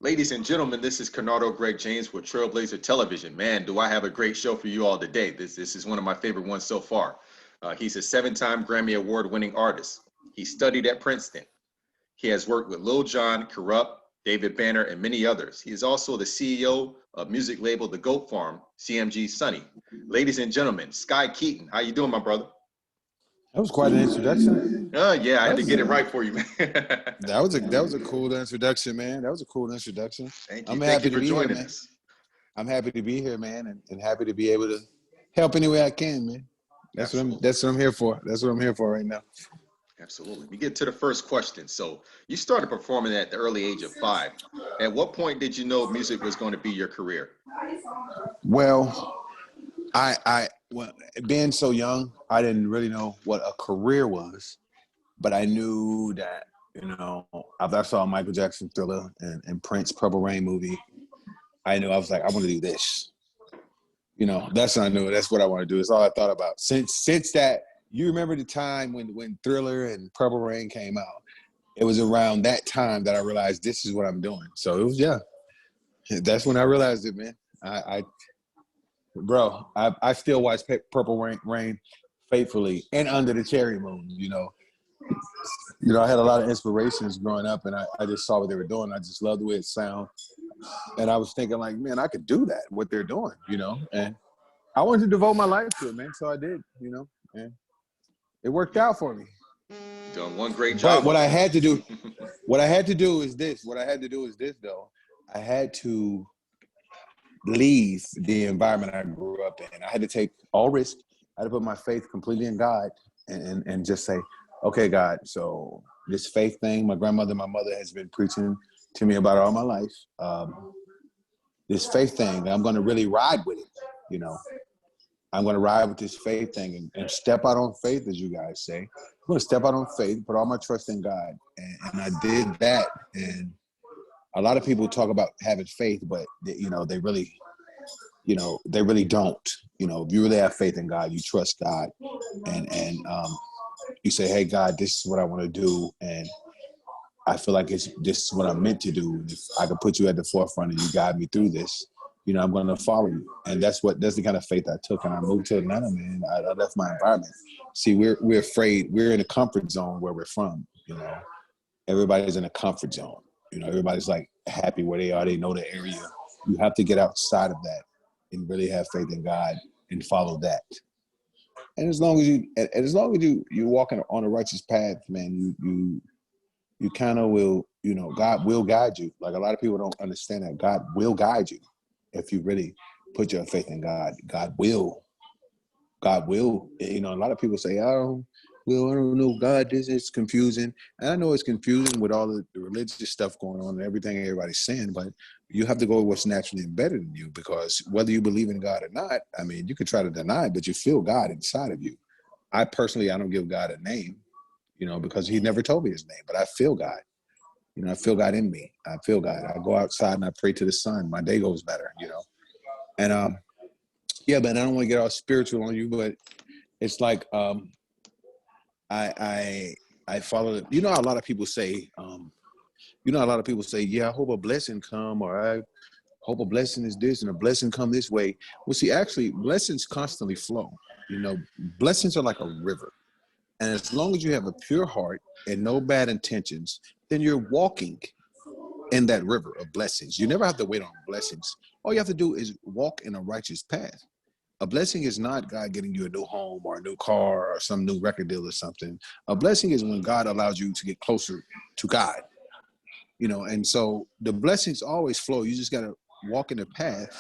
Ladies and gentlemen, this is Kennardo Greg James with Trailblazer Television. Man, do I have a great show for you all today. This is one of my favorite ones so far. He's a seven-time Grammy Award-winning artist. He studied at Princeton. He has worked with Lil Jon, Corrupt, David Banner, and many others. He is also the CEO of music label The Goat Farm, CMG Sunny. Ladies and gentlemen, Sky Keeton, how you doing, my brother? That was quite an introduction. Yeah, I had to get it right for you, man. That was a cool introduction, man. That was a cool introduction. Thank you. I'm Thank happy you to for be here, joining man. us. I'm happy to be here, man, and happy to be able to help any way I can, man. That's Absolutely. what I'm here for. That's what I'm here for right now. Absolutely. We get to the first question. So you started performing at the early age of 5. At what point did you know music was going to be your career? Well, well, being so young, I didn't really know what a career was, but I knew that, after I saw Michael Jackson Thriller and Prince Purple Rain movie, I knew I was like, I want to do this. That's what I knew. That's what I want to do. It's all I thought about. Since that, you remember the time when Thriller and Purple Rain came out. It was around that time that I realized this is what I'm doing. So it was, that's when I realized it, man. I still watch Purple Rain faithfully and Under the Cherry Moon. I had a lot of inspirations growing up, and I just saw what they were doing. I just loved the way it sounded. And I was thinking, like, man, I could do that, what they're doing, and I wanted to devote my life to it, man. So I did, and it worked out for me. Done one great job. But what I had to do is this. What I had to do is this, though. I had to leave the environment I grew up in. I had to take all risk. I had to put my faith completely in God and just say, okay, God, so this faith thing, my grandmother, my mother has been preaching to me about all my life. This faith thing, I'm going to really ride with it, I'm going to ride with this faith thing and step out on faith, as you guys say. I'm going to step out on faith, put all my trust in God. And I did that. And a lot of people talk about having faith, but they really don't. If you really have faith in God, you trust God, and you say, hey, God, this is what I want to do. And I feel like this is what I'm meant to do. If I could put you at the forefront and you guide me through this, I'm going to follow you. And that's the kind of faith I took. And I moved to Atlanta, man. I left my environment. See, we're afraid. We're in a comfort zone where we're from. Everybody's in a comfort zone. Everybody's like happy where they are. They know the area. You have to get outside of that and really have faith in God and follow that. And as long as you're walking on a righteous path, man, you kind of will, God will guide you. Like, a lot of people don't understand that God will guide you if you really put your faith in God. God will. A lot of people say, I don't know, God, this is confusing. And I know it's confusing with all the religious stuff going on and everything everybody's saying, but you have to go with what's naturally embedded in you, because whether you believe in God or not, I mean, you could try to deny it, but you feel God inside of you. I don't give God a name, because he never told me his name, but I feel God. I feel God in me. I feel God. I go outside and I pray to the sun. My day goes better, And yeah, man, I don't want to get all spiritual on you, but it's like I follow it. How a lot of people say, yeah, I hope a blessing come, or I hope a blessing is this and a blessing come this way. Well, see, actually, blessings constantly flow. Blessings are like a river. And as long as you have a pure heart and no bad intentions, then you're walking in that river of blessings. You never have to wait on blessings. All you have to do is walk in a righteous path. A blessing is not God getting you a new home or a new car or some new record deal or something. A blessing is when God allows you to get closer to God. And so the blessings always flow. You just got to walk in the path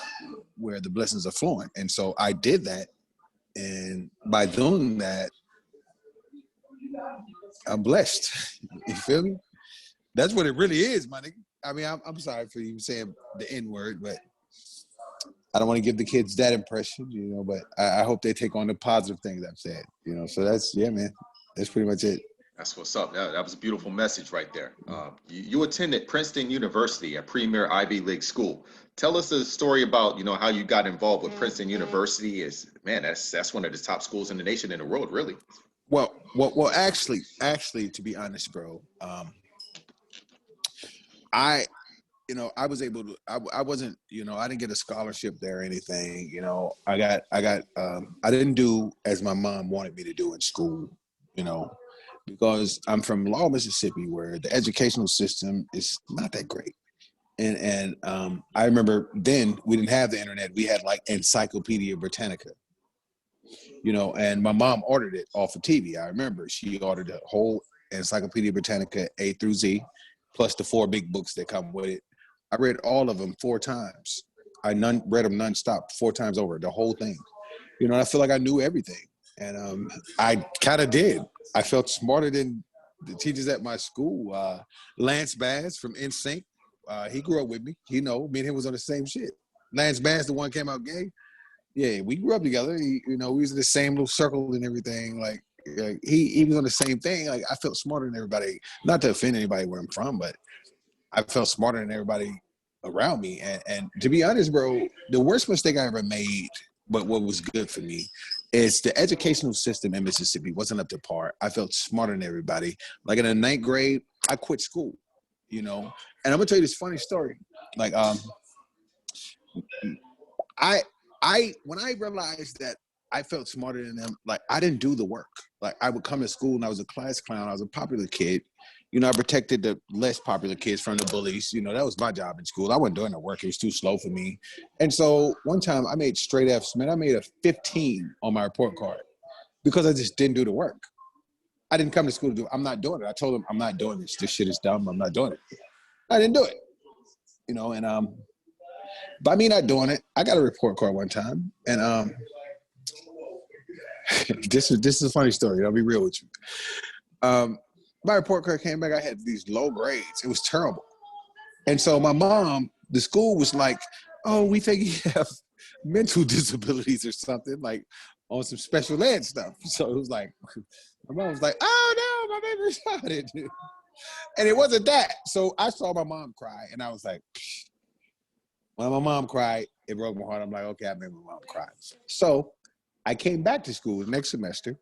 where the blessings are flowing. And so I did that. And by doing that, I'm blessed. You feel me? That's what it really is, my nigga. I mean, I'm sorry for you saying the N word, but I don't want to give the kids that impression, but I hope they take on the positive things I've said, So man, that's pretty much it. That's what's up. That was a beautiful message right there. You attended Princeton University, a premier Ivy League school. Tell us a story about, how you got involved with Princeton University. That's one of the top schools in the nation, in the world, really. Well, actually, to be honest, bro, you know, I was able to, I wasn't, you know, I didn't get a scholarship there or anything. You know, I didn't do as my mom wanted me to do in school, you know, because I'm from Law, Mississippi, where the educational system is not that great. And I remember then we didn't have the internet. We had like Encyclopedia Britannica, you know, and my mom ordered it off of TV. I remember she ordered the whole Encyclopedia Britannica A through Z, plus the 4 big books that come with it. I read all of them 4 times. I read them nonstop 4 times over, the whole thing. You know, and I feel like I knew everything. And I kind of did. I felt smarter than the teachers at my school. Lance Bass from NSYNC, he grew up with me. You know, me and him was on the same shit. Lance Bass, the one came out gay. Yeah, we grew up together. You know, we was in the same little circle and everything. Like he was on the same thing. Like I felt smarter than everybody. Not to offend anybody where I'm from, but I felt smarter than everybody around me. And to be honest, bro, the worst mistake I ever made, but what was good for me, is the educational system in Mississippi wasn't up to par. I felt smarter than everybody. Like in the 9th grade, I quit school, you know. And I'm gonna tell you this funny story. Like when I realized that I felt smarter than them, like I didn't do the work. Like I would come to school and I was a class clown. I was a popular kid. You know, I protected the less popular kids from the bullies. You know, that was my job in school. I wasn't doing the work. It was too slow for me. And so one time I made straight Fs, man. I made a 15 on my report card because I just didn't do the work. I didn't come to school to do it. I'm not doing it. I told them I'm not doing this. This shit is dumb. I'm not doing it. I didn't do it. You know, and by me not doing it, I got a report card one time. And this is a funny story. I'll be real with you. My report card came back. I had these low grades. It was terrible. And so my mom, the school was like, oh, we think you have mental disabilities or something, like on some special ed stuff. So it was like, my mom was like, oh no, my baby retarded. And it wasn't that. So I saw my mom cry and I was like, psh. When my mom cried, it broke my heart. I'm like, okay, I made my mom cry. So I came back to school the next semester.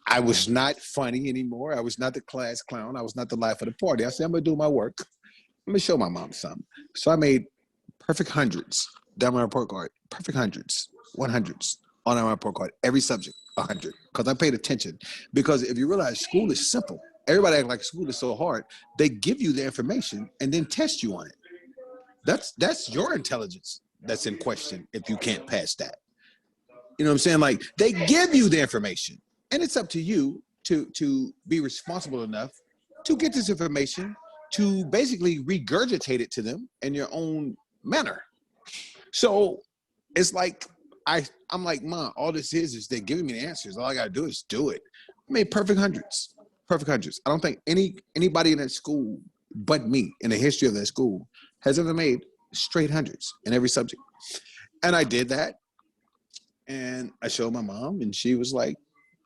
I was not funny anymore. I was not the class clown. I was not the life of the party. I said, I'm going to do my work. I'm going to show my mom something. So I made perfect hundreds down my report card. Perfect hundreds, 100s on my report card. Every subject, 100. Because I paid attention. Because if you realize school is simple. Everybody act like school is so hard. They give you the information and then test you on it. That's your intelligence that's in question if you can't pass that. You know what I'm saying? Like, they give you the information. And it's up to you to be responsible enough to get this information, to basically regurgitate it to them in your own manner. So it's like, I'm like, Mom, all this is they're giving me the answers. All I got to do is do it. I made perfect hundreds. Perfect hundreds. I don't think anybody in that school but me in the history of that school has ever made straight hundreds in every subject. And I did that. And I showed my mom and she was like,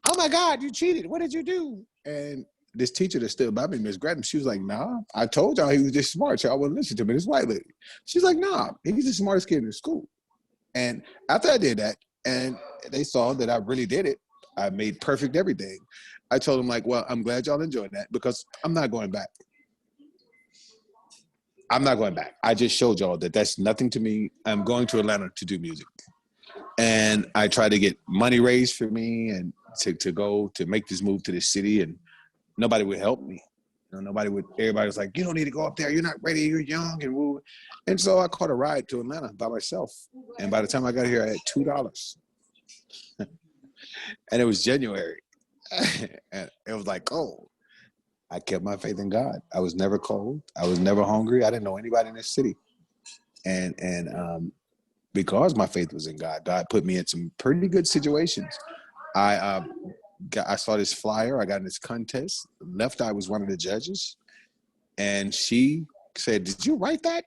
oh my God, you cheated. What did you do? And this teacher that stood by me, Miss Grattan, she was like, nah, I told y'all he was just smart. Y'all wouldn't listen to me, this white lady. She's like, nah, he's the smartest kid in the school. And after I did that, and they saw that I really did it, I made perfect everything. I told them, like, well, I'm glad y'all enjoyed that because I'm not going back. I'm not going back. I just showed y'all that that's nothing to me. I'm going to Atlanta to do music. And I tried to get money raised for me and to go to make this move to this city, and nobody would help me. You know, everybody was like, you don't need to go up there. You're not ready. You're young and woo. And so I caught a ride to Atlanta by myself. And by the time I got here, I had $2. And it was January. And it was like, oh, I kept my faith in God. I was never cold. I was never hungry. I didn't know anybody in this city. And because my faith was in God, God put me in some pretty good situations. I saw this flyer. I got in this contest. Left Eye was one of the judges. And she said, did you write that?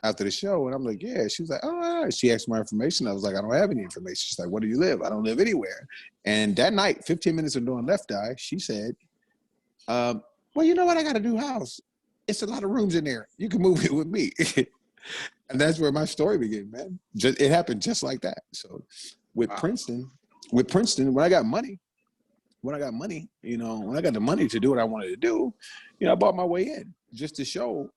After the show. And I'm like, yeah. She was like, oh, all right. She asked my information. I was like, I don't have any information. She's like, where do you live? I don't live anywhere. And that night, 15 minutes of doing Left Eye, she said, well, you know what? I got a new house. It's a lot of rooms in there. You can move in with me. And that's where my story began, man. It happened just like that. So with Princeton, when I got money, when I got money, when I got the money to do what I wanted to do, I bought my way in just to show,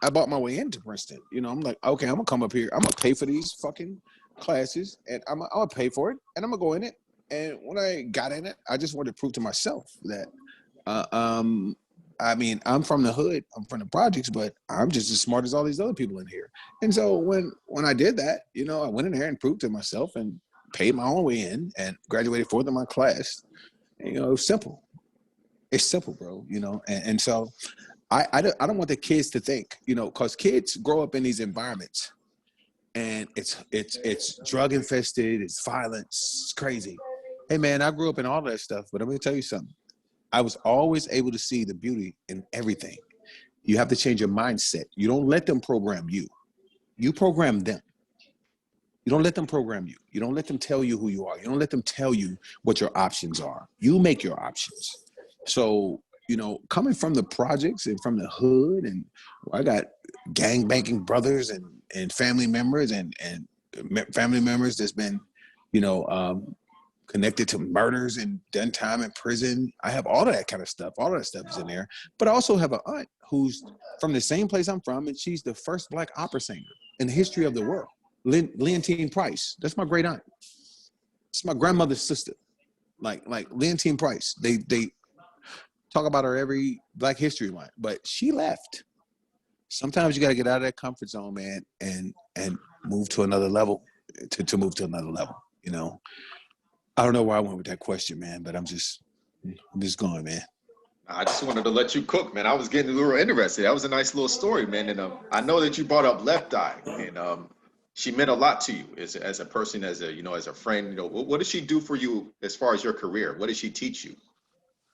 I bought my way into Princeton. I'm like, okay, I'm gonna come up here. I'm gonna pay for these fucking classes, and I'm gonna pay for it, and I'm gonna go in it. And when I got in it, I just wanted to prove to myself that, I mean, I'm from the hood, I'm from the projects, but I'm just as smart as all these other people in here. And so when I did that, I went in there and proved to myself and paid my own way in and graduated fourth in my class. And, it was simple. It's simple, bro. And so I don't want the kids to think, because kids grow up in these environments, and it's drug infested, it's violence, it's crazy. Hey man, I grew up in all that stuff, but I'm gonna tell you something. I was always able to see the beauty in everything. You have to change your mindset. You don't let them program you. You program them. You don't let them program you. You don't let them tell you who you are. You don't let them tell you what your options are. You make your options. So, coming from the projects and from the hood, and I got gang banging brothers and family members and family members that's been, connected to murders and done time in prison. I have all of that kind of stuff. All of that stuff is in there. But I also have an aunt who's from the same place I'm from, and she's the first Black opera singer in the history of the world. Leontine Price. That's my great aunt. It's my grandmother's sister. Like Leontine Price. They talk about her every Black History Month, but she left. Sometimes you got to get out of that comfort zone, man, and move to another level. To move to another level, I don't know where I went with that question, man, but I'm just going, man. I just wanted to let you cook, man. I was getting a little interested. That was a nice little story, man. And I know that you brought up Left Eye, and she meant a lot to you as a person, as a friend. What did she do for you as far as your career? What did she teach you?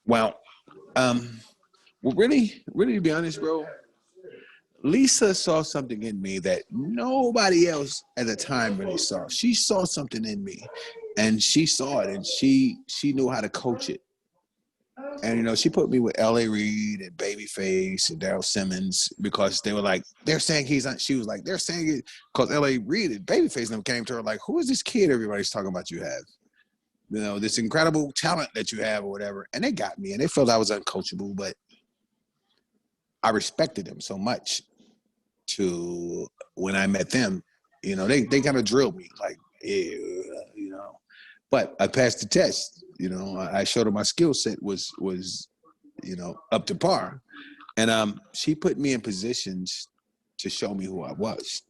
Well, really, to be honest, bro, Lisa saw something in me that nobody else at the time really saw. She saw something in me, and she saw it, and she knew how to coach it. And she put me with L.A. Reid and Babyface and Daryl Simmons, because they were like, they're saying he's on. She was like, they're saying it, because L.A. Reid and Babyface and them came to her like, who is this kid everybody's talking about you have? This incredible talent that you have or whatever. And they got me, and they felt I was uncoachable, but I respected them so much to when I met them, they kind of drilled me like, but I passed the test. I showed her my skill set was up to par. And she put me in positions to show me who I was.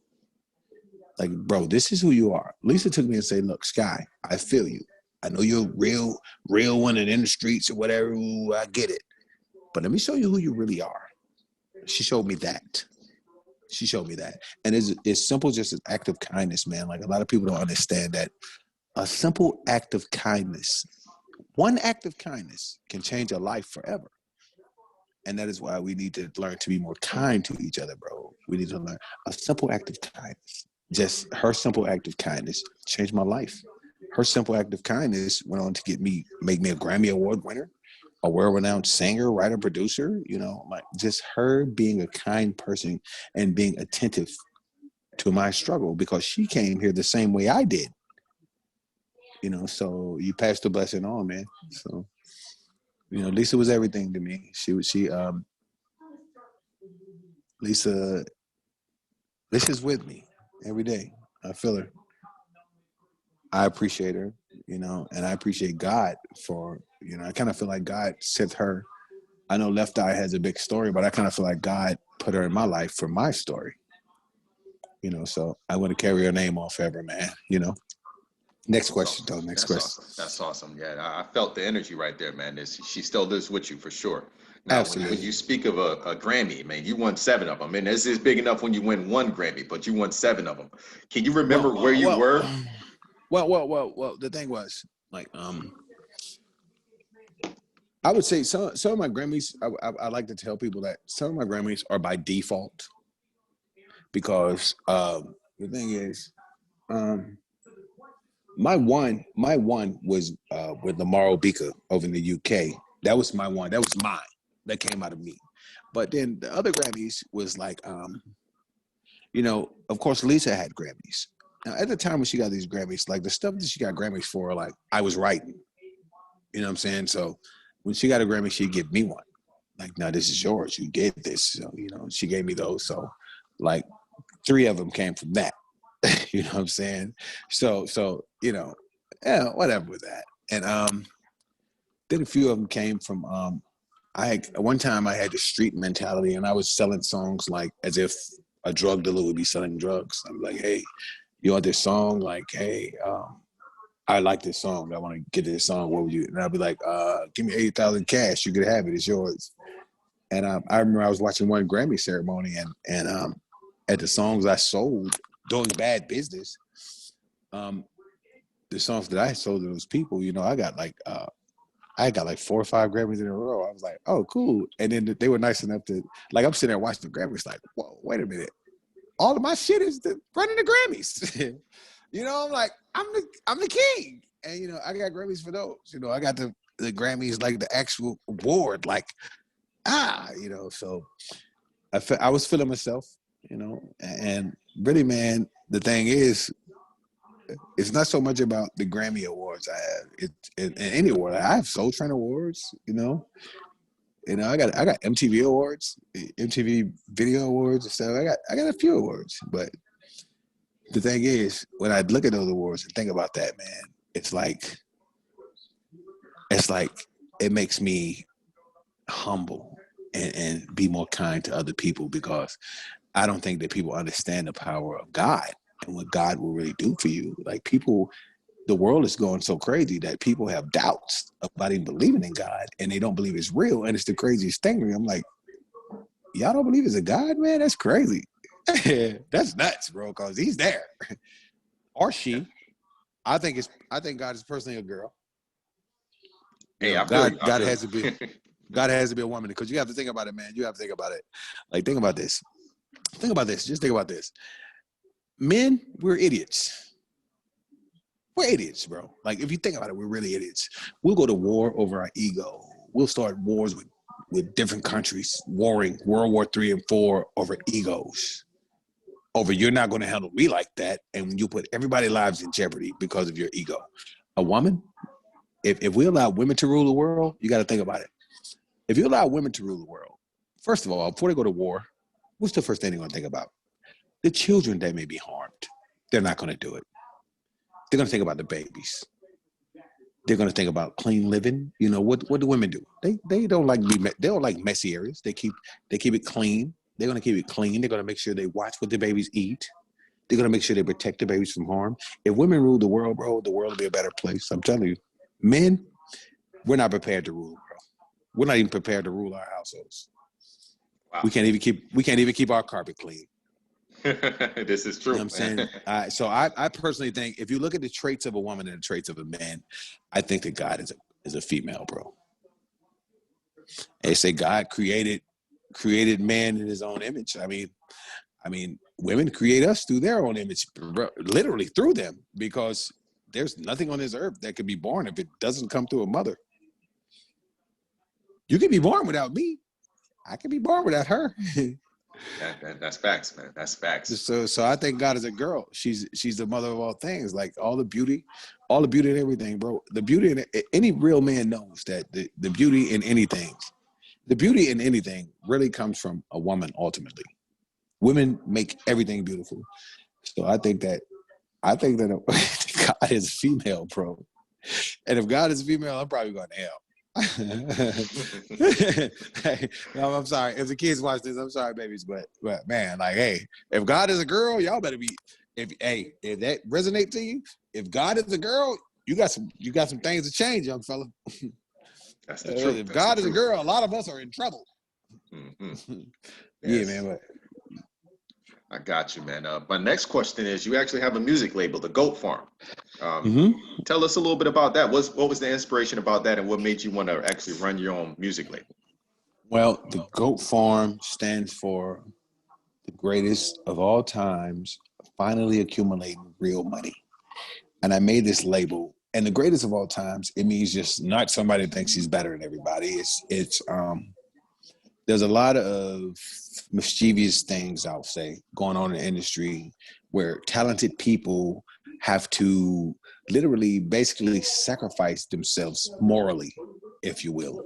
Like, bro, this is who you are. Lisa took me and said, look, Sky, I feel you. I know you're real one and in the streets or whatever. Ooh, I get it. But let me show you who you really are. She showed me that. And it's simple, just an act of kindness, man. Like, a lot of people don't understand that a simple act of kindness, one act of kindness can change a life forever. And that is why we need to learn to be more kind to each other, bro. We need to learn a simple act of kindness. Just her simple act of kindness changed my life. Her simple act of kindness went on to make me a Grammy Award winner, a world-renowned singer, writer, producer. Like, just her being a kind person and being attentive to my struggle, because she came here the same way I did. So you pass the blessing on, man. So, Lisa was everything to me. Lisa's with me every day. I feel her. I appreciate her, and I appreciate God for, I kind of feel like God sent her. I know Left Eye has a big story, but I kind of feel like God put her in my life for my story. So I want to carry her name on forever, man. Next question, though. Next question. Awesome. That's awesome. Yeah, I felt the energy right there, man. She still lives with you for sure. Now, when you speak of a Grammy, man, you won 7 of them. And this is big enough when you win 1 Grammy, but you won 7 of them. Can you remember where you were? Well, the thing was, like, I would say some of my Grammys, I like to tell people that some of my Grammys are by default, because the thing is, my one was with Lamar Obika over in the UK. That was my one. That was mine. That came out of me. But then the other Grammys was like, of course, Lisa had Grammys. Now, at the time when she got these Grammys, like the stuff that she got Grammys for, like, I was writing. You know what I'm saying? So when she got a Grammy, she'd give me one. Like, no, this is yours. You get this. So, you know, she gave me those. So, like, 3 of them came from that. You know what I'm saying? So, you know, yeah, whatever with that. And then a few of them came from one time I had the street mentality, and I was selling songs like as if a drug dealer would be selling drugs. I'm like, hey, you want this song? Like, hey, I like this song. I want to get this song. What would you? And I'd be like, give me 80,000 cash. You could have it. It's yours. And I remember I was watching one Grammy ceremony, and at the songs I sold doing bad business, the songs that I sold to those people, you know, I got like 4 or 5 Grammys in a row. I was like, oh, cool. And then they were nice enough to, like, I'm sitting there watching the Grammys, like, whoa, wait a minute. All of my shit is running the Grammys. You know, I'm like, I'm the king. And, you know, I got Grammys for those. You know, I got the Grammys, like the actual award, like, you know, so I was feeling myself, you know, and really, man, the thing is, it's not so much about the Grammy awards I have. It's any award. I have Soul Train awards, you know. You know, I got MTV awards, MTV Video Awards and stuff. I got a few awards, but the thing is, when I look at those awards and think about that, man, it's like it makes me humble and be more kind to other people, because I don't think that people understand the power of God and what God will really do for you. Like, people, the world is going so crazy that people have doubts about even believing in God, and they don't believe it's real. And it's the craziest thing to me. I'm like, y'all don't believe it's a God, man? That's crazy. That's nuts, bro, because he's there. Or she. I think God is personally a girl. Hey, You know, I feel you. God has to be God has to be a woman, because you have to think about it, man. You have to think about it. Like, think about this. Think about this. Just think about this. Men, we're idiots. We're idiots, bro. Like, if you think about it, we're really idiots. We'll go to war over our ego. We'll start wars with different countries, warring World War III and IV over egos. Over, you're not going to handle me like that, and you put everybody's lives in jeopardy because of your ego. A woman, if we allow women to rule the world, you got to think about it. If you allow women to rule the world, first of all, before they go to war, what's the first thing they're going to think about? The children that may be harmed. They're not going to do it. They're going to think about the babies. They're going to think about clean living. You know, what do women do? They don't like they don't like messy areas. They keep it clean. They're going to keep it clean. They're going to make sure they watch what the babies eat. They're going to make sure they protect the babies from harm. If women rule the world, bro, the world will be a better place. I'm telling you. Men, we're not prepared to rule, bro. We're not even prepared to rule our households. Wow. We can't even keep our carpet clean. This is true. You know what I'm saying? So I personally think, if you look at the traits of a woman and the traits of a man, I think that God is a female, bro. They say God created man in his own image. I mean, women create us through their own image, literally through them, because there's nothing on this earth that could be born if it doesn't come through a mother. You can be born without me. I can be born without her. That's facts, man. That's facts. So I think God is a girl. She's the mother of all things. Like, all the beauty and everything, bro. The beauty in any real man knows that the beauty in anything really comes from a woman. Ultimately, women make everything beautiful. So I think that God is female, bro. And if God is female, I'm probably going to hell. Hey, no, I'm sorry. If the kids watch this, I'm sorry, babies, but man, like, hey, if God is a girl, y'all better be. If that resonates to you, if God is a girl, you got some things to change, young fella. That's the truth. If God is a girl, a lot of us are in trouble. Mm-hmm. Yeah, Yes. man. But I got you, man. My next question is, you actually have a music label, the Goat Farm. Tell us a little bit about that. What was the inspiration about that, and what made you want to actually run your own music label? Well, the Goat Farm stands for the greatest of all times, finally accumulating real money. And I made this label, and the greatest of all times, it means just not somebody that thinks he's better than everybody. It's there's a lot of mischievous things, I'll say, going on in the industry, where talented people have to literally basically sacrifice themselves morally, if you will,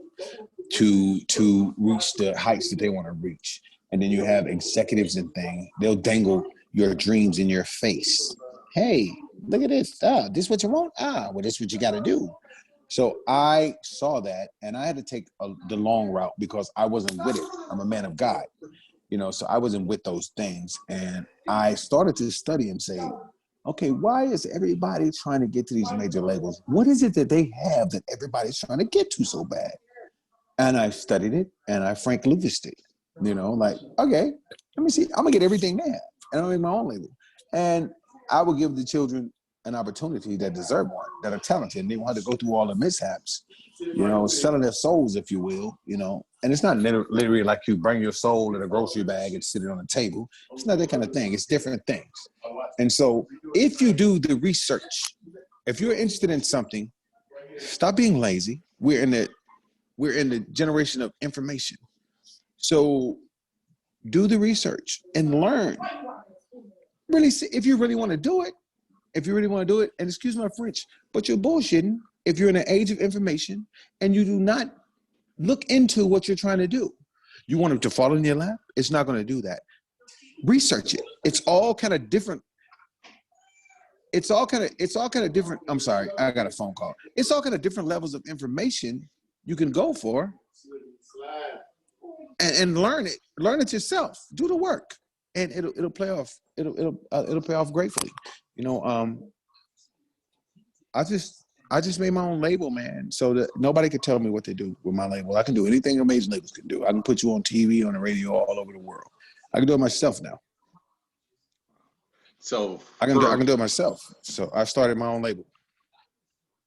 to reach the heights that they want to reach. And then you have executives and things, they'll dangle your dreams in your face. Hey, look at this. This what you want? Well, this what you got to do. So I saw that, and I had to take the long route because I wasn't with it. I'm a man of God, so I wasn't with those things. And I started to study and say, okay, why is everybody trying to get to these major labels? What is it that they have that everybody's trying to get to so bad? And I studied it, and I Frank Lucased it, like, okay, let me see. I'm going to get everything they have, and I'll make my own label. And I will give the children an opportunity that deserve one, that are talented, and they want to go through all the mishaps, selling their souls, if you will, and it's not literally like you bring your soul in a grocery bag and sit it on a table. It's not that kind of thing. It's different things. And so if you do the research, if you're interested in something, stop being lazy. We're in the generation of information. So do the research and learn. Really see if you really want to do it. If you really want to do it, and excuse my French, but you're bullshitting if you're in an age of information and you do not look into what you're trying to do. You want it to fall in your lap? It's not going to do that. Research it. It's all kind of different. It's all kind of different. I'm sorry, I got a phone call. It's all kind of different levels of information you can go for and learn it. Learn it yourself. Do the work, and it'll pay off. It'll pay off gratefully. I just made my own label, man, so that nobody could tell me what to do with my label. I can do anything amazing labels can do. I can put you on TV, on the radio, all over the world. I can do it myself now. So I can do it myself. So I started my own label.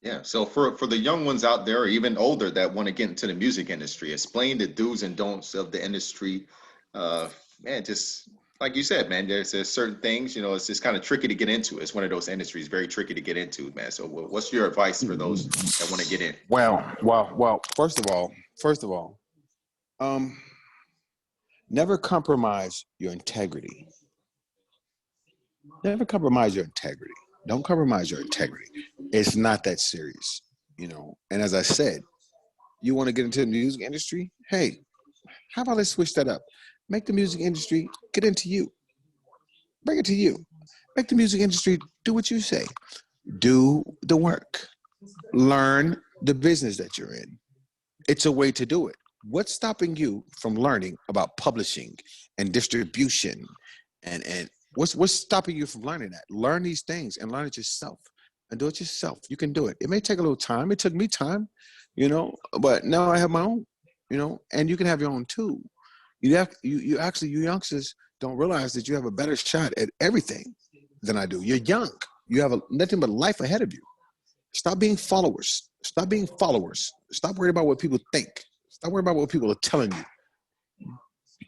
Yeah. So for the young ones out there, or even older, that want to get into the music industry, explain the do's and don'ts of the industry. Man, just like you said, man, there's certain things, it's just kind of tricky to get into. It's one of those industries very tricky to get into, man. So what's your advice for those that want to get in? Well, first of all, never compromise your integrity. Never compromise your integrity. Don't compromise your integrity. It's not that serious, And as I said, you want to get into the music industry? Hey, how about let's switch that up? Make the music industry get into you. Bring it to you. Make the music industry do what you say. Do the work. Learn the business that you're in. It's a way to do it. What's stopping you from learning about publishing and distribution and what's stopping you from learning that? Learn these things and learn it yourself and do it yourself. You can do it. It may take a little time. It took me time, but now I have my own, and you can have your own too. You youngsters don't realize that you have a better shot at everything than I do. You're young. You have nothing but life ahead of you. Stop being followers. Stop being followers. Stop worrying about what people think. Stop worrying about what people are telling you.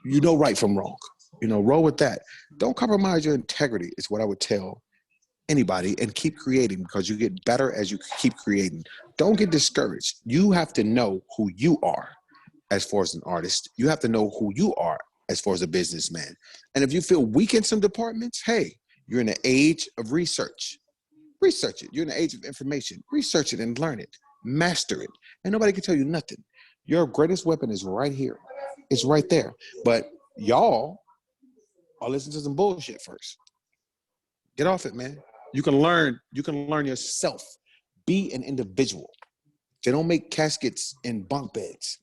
You know right from wrong. Roll with that. Don't compromise your integrity is what I would tell anybody, and keep creating because you get better as you keep creating. Don't get discouraged. You have to know who you are as far as an artist. You have to know who you are as far as a businessman. And if you feel weak in some departments, hey, you're in the age of research. Research it. You're in the age of information. Research it and learn it. Master it. And nobody can tell you nothing. Your greatest weapon is right here. It's right there. But y'all are listening to some bullshit first. Get off it, man. You can learn yourself. Be an individual. They don't make caskets in bunk beds.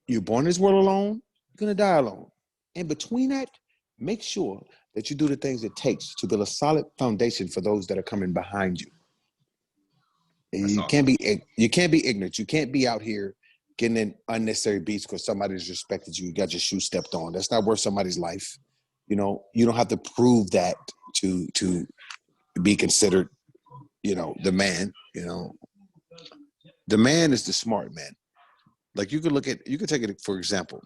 You're born in this world alone, you're going to die alone. In between that, make sure that you do the things it takes to build a solid foundation for those that are coming behind you. You can't be ignorant. You can't be out here getting in unnecessary beats because somebody disrespected you. You got your shoe stepped on. That's not worth somebody's life. You don't have to prove that to be considered, the man. The man is the smart man. Like you could take it for example.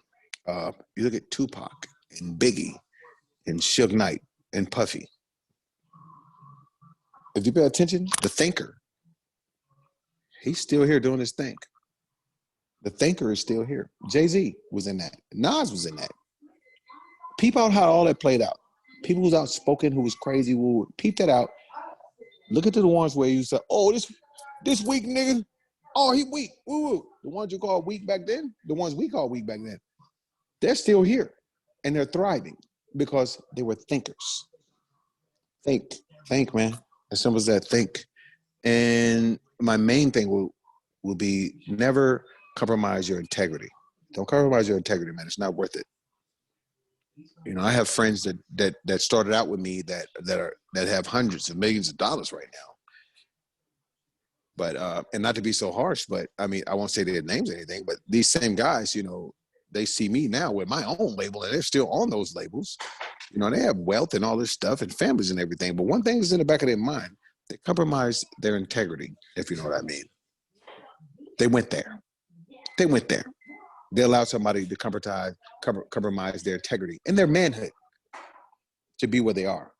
You look at Tupac and Biggie and Suge Knight and Puffy. If you pay attention, the thinker, he's still here doing his thing. The thinker is still here. Jay-Z was in that. Nas was in that. Peep out how all that played out. People who's outspoken, who was crazy, peep that out. Look at the ones where you say, "Oh, this weak nigga. Oh, he weak. Woo woo." The ones you call weak back then, the ones we call weak back then, they're still here, and they're thriving because they were thinkers. Think, man. As simple as that. Think. And my main thing will be never compromise your integrity. Don't compromise your integrity, man. It's not worth it. You know, I have friends that started out with me that have hundreds of millions of dollars right now. But and not to be so harsh, but I mean, I won't say their names or anything, but these same guys, you know, they see me now with my own label and they're still on those labels. You know, they have wealth and all this stuff and families and everything. But one thing is in the back of their mind, they compromise their integrity, if you know what I mean. They went there. They allowed somebody to compromise their integrity and their manhood to be where they are.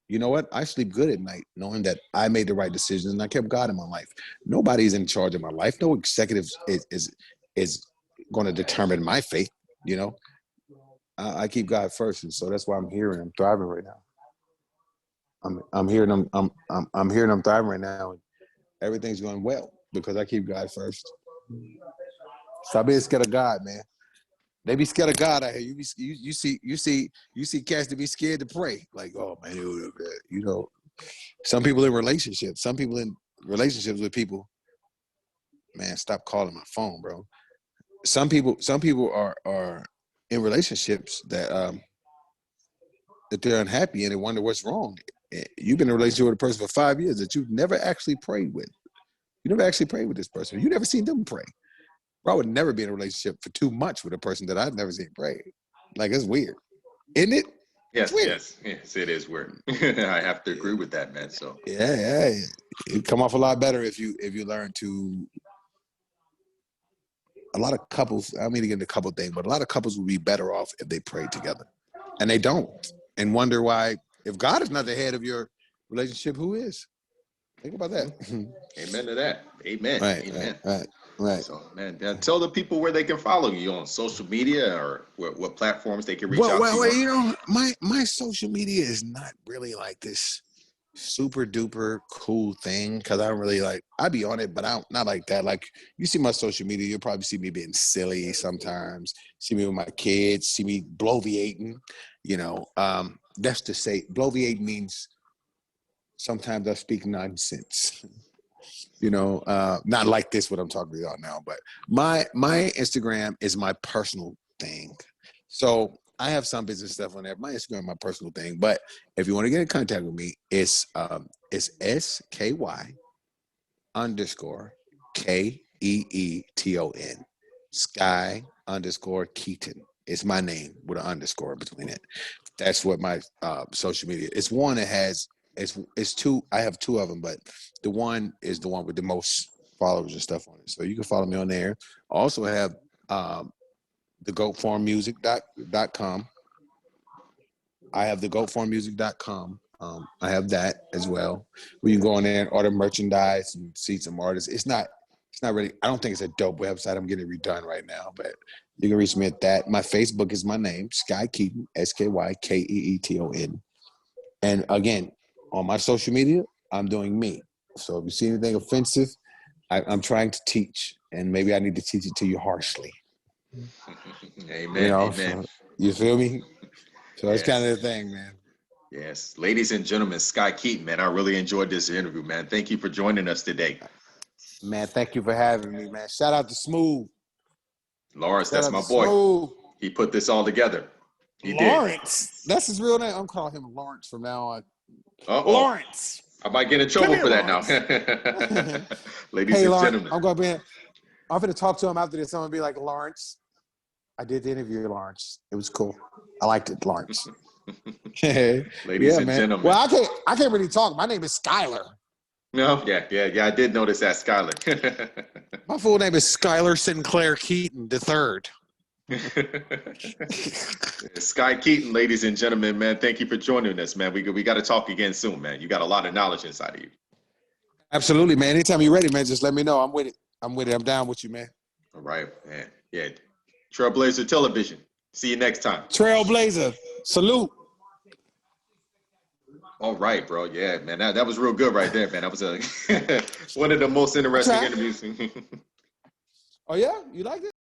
You know what? I sleep good at night knowing that I made the right decisions and I kept God in my life. Nobody's in charge of my life. No executive is going to determine my fate. You know, I keep God first, and so that's why I'm here and I'm thriving right now. I'm here and I'm here and I'm thriving right now. And everything's going well because I keep God first. Stop being scared of God, man. They be scared of God out here. You see cats to be scared to pray. Like, oh man, you know, some people in relationships with people. Man, stop calling my phone, bro. Some people are in relationships that they're unhappy and they wonder what's wrong. You've been in a relationship with a person for 5 years that you've never actually prayed with. You never actually prayed with this person. You never seen them pray. Bro, I would never be in a relationship for 2 months with a person that I've never seen pray. Like, it's weird. Isn't it? Yes, yes, it is weird. I have to agree with that, man. So yeah. It'd come off a lot better if you learn to. A lot of couples, I don't mean to get into couple thing, but a lot of couples would be better off if they prayed together. And they don't. And wonder why, if God is not the head of your relationship, who is? Think about that. Amen to that. Amen. Right, Amen. Right. So, man, tell the people where they can follow you on social media or what platforms they can reach out to. Well, you know, my social media is not really like this super duper cool thing because I don't really I be on it, but I don't not like that. Like, you see my social media, you'll probably see me being silly sometimes, see me with my kids, see me bloviating, you know. That's to say, bloviate means sometimes I speak nonsense. You know, not like this, what I'm talking about now, but my Instagram is my personal thing. So I have some business stuff on there. My Instagram is my personal thing. But if you want to get in contact with me, it's SKY_KEETON. Sky_Keeton. It's my name with an underscore between it. That's what my social media. It's one that has. It's two. I have 2 of them, but the one is the one with the most followers and stuff on it. So you can follow me on there. I also have the goatfarmmusic.com. I have the goatfarmmusic.com. I have that as well. Where you can go on there and order merchandise and see some artists. It's not really, I don't think it's a dope website. I'm getting it redone right now, but you can reach me at that. My Facebook is my name, Sky Keeton, SKYKEETON. And again, on my social media, I'm doing me. So if you see anything offensive, I'm trying to teach, and maybe I need to teach it to you harshly. Amen. You know, Amen. so, you feel me? So that's kind of the thing, man. Yes. Ladies and gentlemen, Sky Keeton, man, I really enjoyed this interview, man. Thank you for joining us today. Man, thank you for having me, man. Shout out to Smooth. Lawrence, that's my boy. Smooth. He put this all together. He Lawrence. Did. That's his real name. I'm calling him Lawrence from now on. Uh-oh. Lawrence. I might get in trouble for that now. Ladies and Lawrence, gentlemen. I'm going to talk to him after this. I'm going to be like, Lawrence, I did the interview, Lawrence. It was cool. I liked it, Lawrence. Ladies and gentlemen. Well, I can't really talk. My name is Skylar. No, yeah. I did notice that, Skylar. My full name is Skylar Sinclair Keaton III. Sky Keeton, ladies and gentlemen, man, thank you for joining us, man. We got to talk again soon, man. You got a lot of knowledge inside of you. Absolutely, man. Anytime you're ready, man, just let me know. I'm with it. I'm down with you, man. All right, man. Yeah. Trailblazer Television. See you next time. Trailblazer. Salute. All right, bro. Yeah, man. That was real good right there, man. That was one of the most interesting tried. interviews. Oh yeah, you liked it?